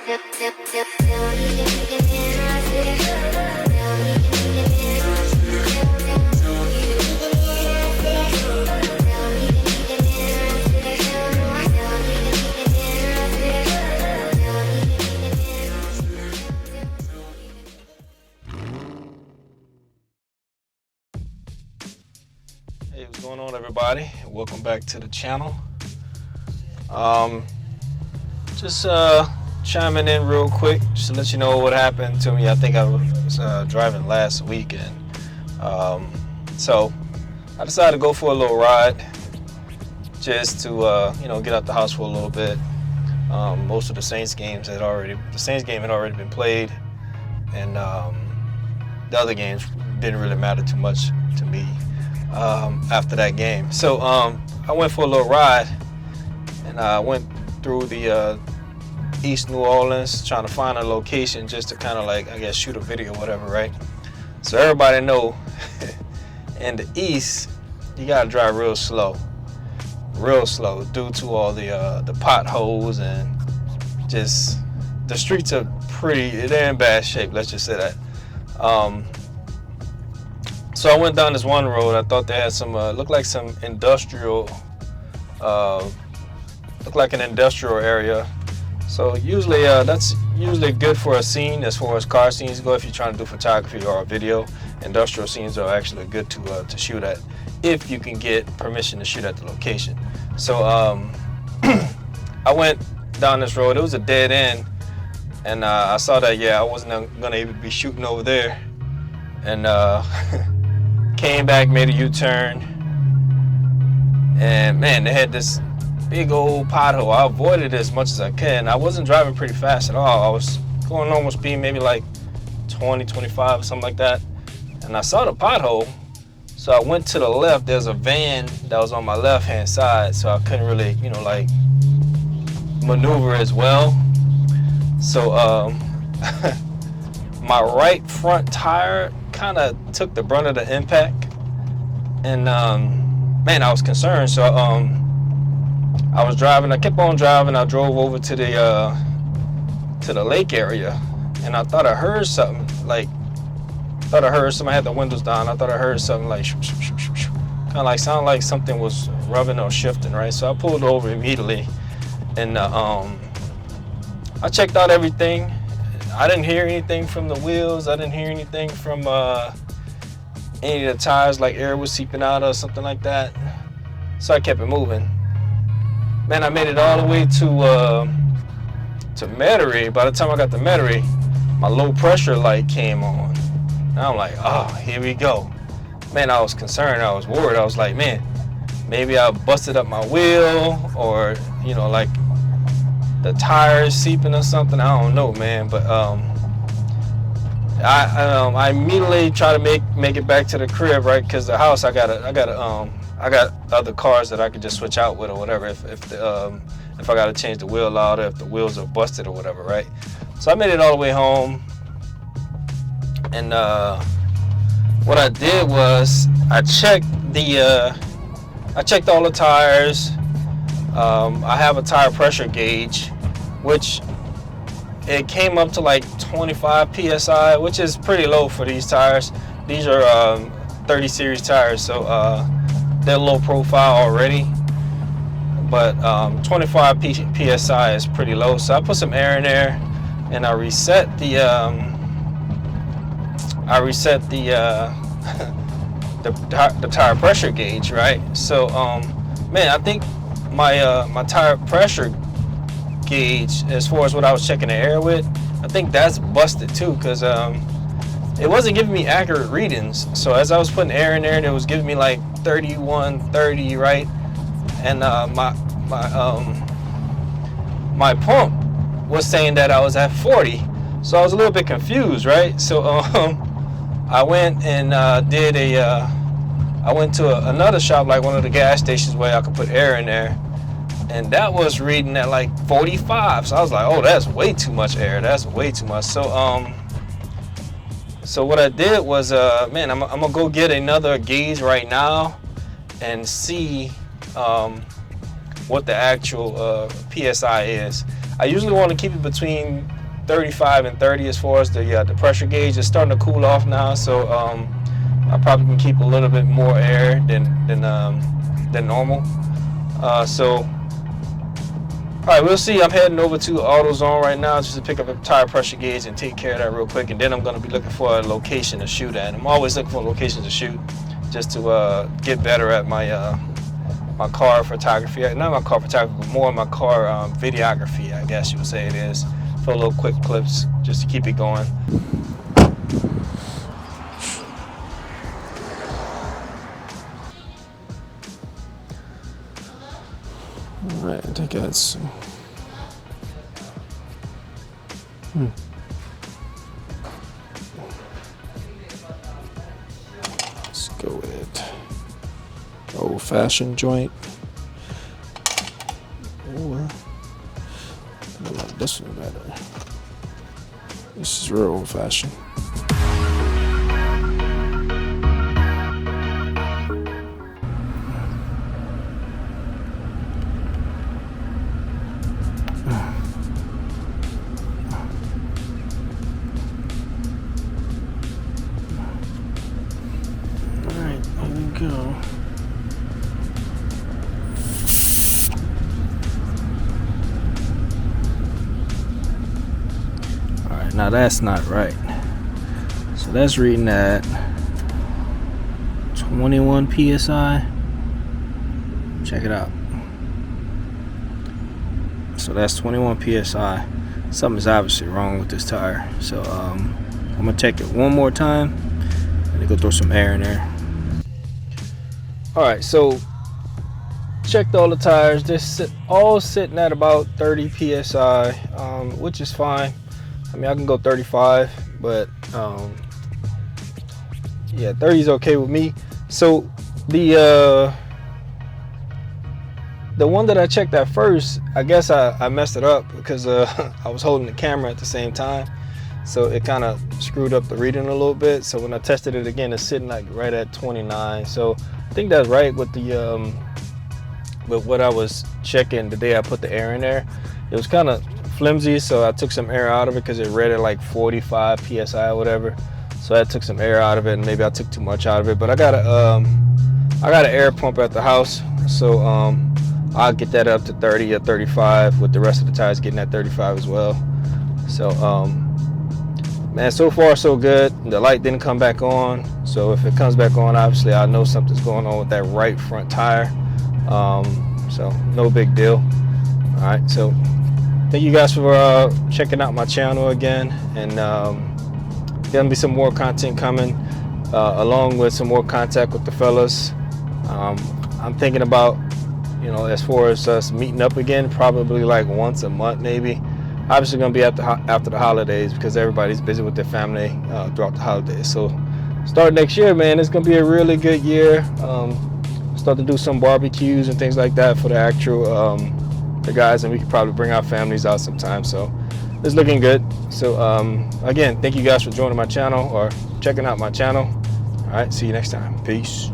Hey, what's going on, everybody? Welcome back to the channel. Just chiming in real quick, just to let you know what happened to me. I think I was driving last weekend, so I decided to go for a little ride, just to get out the house for a little bit. Most of the Saints game had already been played, and the other games didn't really matter too much to me after that game. So I went for a little ride, and I went through the East New Orleans, trying to find a location just to kind of, like, I guess, shoot a video or whatever, right? So everybody know in the East, you gotta drive real slow due to all the potholes, and just the streets are they're in bad shape, let's just say that. So I went down this one road. I thought they had some, looked like some industrial, looked like an industrial area. So usually that's usually good for a scene as far as car scenes go. If you're trying to do photography or a video, industrial scenes are actually good to shoot at, if you can get permission to shoot at the location. So I went down this road. It was a dead end, and I saw that, I wasn't gonna even be shooting over there, and came back, made a U-turn, and man, they had this big old pothole. I avoided it as much as I can. I wasn't driving pretty fast at all. I was going normal speed, maybe like 20, 25, something like that, and I saw the pothole, so I went to the left. There's a van that was on my left-hand side, so I couldn't really, like, maneuver as well. So my right front tire kind of took the brunt of the impact, and man, I was concerned. So I was driving. I kept on driving. I drove over to the lake area, and I thought I heard something. Somebody had the windows down. I thought I heard something like kind of like sounded like something was rubbing or shifting, right? So I pulled over immediately, and I checked out everything. I didn't hear anything from the wheels. I didn't hear anything from any of the tires, like air was seeping out or something like that. So I kept it moving. Man, I made it all the way to Metairie. By the time I got to Metairie, my low pressure light came on. And I'm like, oh, here we go. Man, I was concerned. I was worried. I was like, man, maybe I busted up my wheel, or like the tires seeping or something. I don't know, man. But I immediately try to make it back to the crib, right? Because the house, I got other cars that I could just switch out with or whatever. If I got to change the wheel out, or if the wheels are busted or whatever, right? So I made it all the way home, and what I did was I checked all the tires. I have a tire pressure gauge, which it came up to like 25 psi, which is pretty low for these tires. These are 30 series tires, so they're low profile already, but 25 psi is pretty low. So I put some air in there, and I reset the the tire pressure gauge, right? So man, I think my tire pressure gauge, as far as what I was checking the air with, I think that's busted too, because it wasn't giving me accurate readings. So as I was putting air in there, it was giving me like 31, 30, right? And my pump was saying that I was at 40. So I was a little bit confused, right? So I went and I went to another shop, like one of the gas stations where I could put air in there, and that was reading at like 45. So I was like, oh, that's way too much air. That's way too much. So what I did was, man, I'm gonna go get another gauge right now and see what the actual PSI is. I usually want to keep it between 35 and 30 as far as the pressure gauge. Is starting to cool off now, so I probably can keep a little bit more air than normal. So all right, we'll see. I'm heading over to AutoZone right now just to pick up a tire pressure gauge and take care of that real quick, and then I'm going to be looking for a location to shoot at. I'm always looking for locations to shoot just to get better at my my car photography. Not my car photography, but more my car videography, I guess you would say it is, for little quick clips just to keep it going. All right, I think that's let's go with old-fashioned joint, or I like this one better. This is real old-fashioned. Go. All right, now that's not right. So that's reading at 21 psi. Check it out. So that's 21 psi. Something's obviously wrong with this tire. So I'm gonna check it one more time and go throw some air in there. All right, so checked all the tires. They're all sitting at about 30 psi, which is fine. I mean, I can go 35, but yeah, 30 is okay with me. So the one that I checked at first, I guess I messed it up because I was holding the camera at the same time, so it kind of screwed up the reading a little bit. So when I tested it again, it's sitting like right at 29. So I think that's right with the with what I was checking the day I put the air in there. It was kind of flimsy, so I took some air out of it because it read at like 45 psi or whatever. So I took some air out of it, and maybe I took too much out of it. But I got an air pump at the house, so I'll get that up to 30 or 35 with the rest of the tires getting at 35 as well. So man, so far so good. The light didn't come back on, so if it comes back on, obviously I know something's going on with that right front tire. So no big deal. All right, so thank you guys for checking out my channel again, and there'll be some more content coming along with some more contact with the fellas. I'm thinking about, you know, as far as us meeting up again, probably like once a month maybe. Obviously gonna be after the holidays because everybody's busy with their family throughout the holidays. So start next year, man, it's gonna be a really good year. Start to do some barbecues and things like that for the actual the guys, and we could probably bring our families out sometime. So it's looking good. So again, thank you guys for joining my channel or checking out my channel. All right, see you next time. Peace.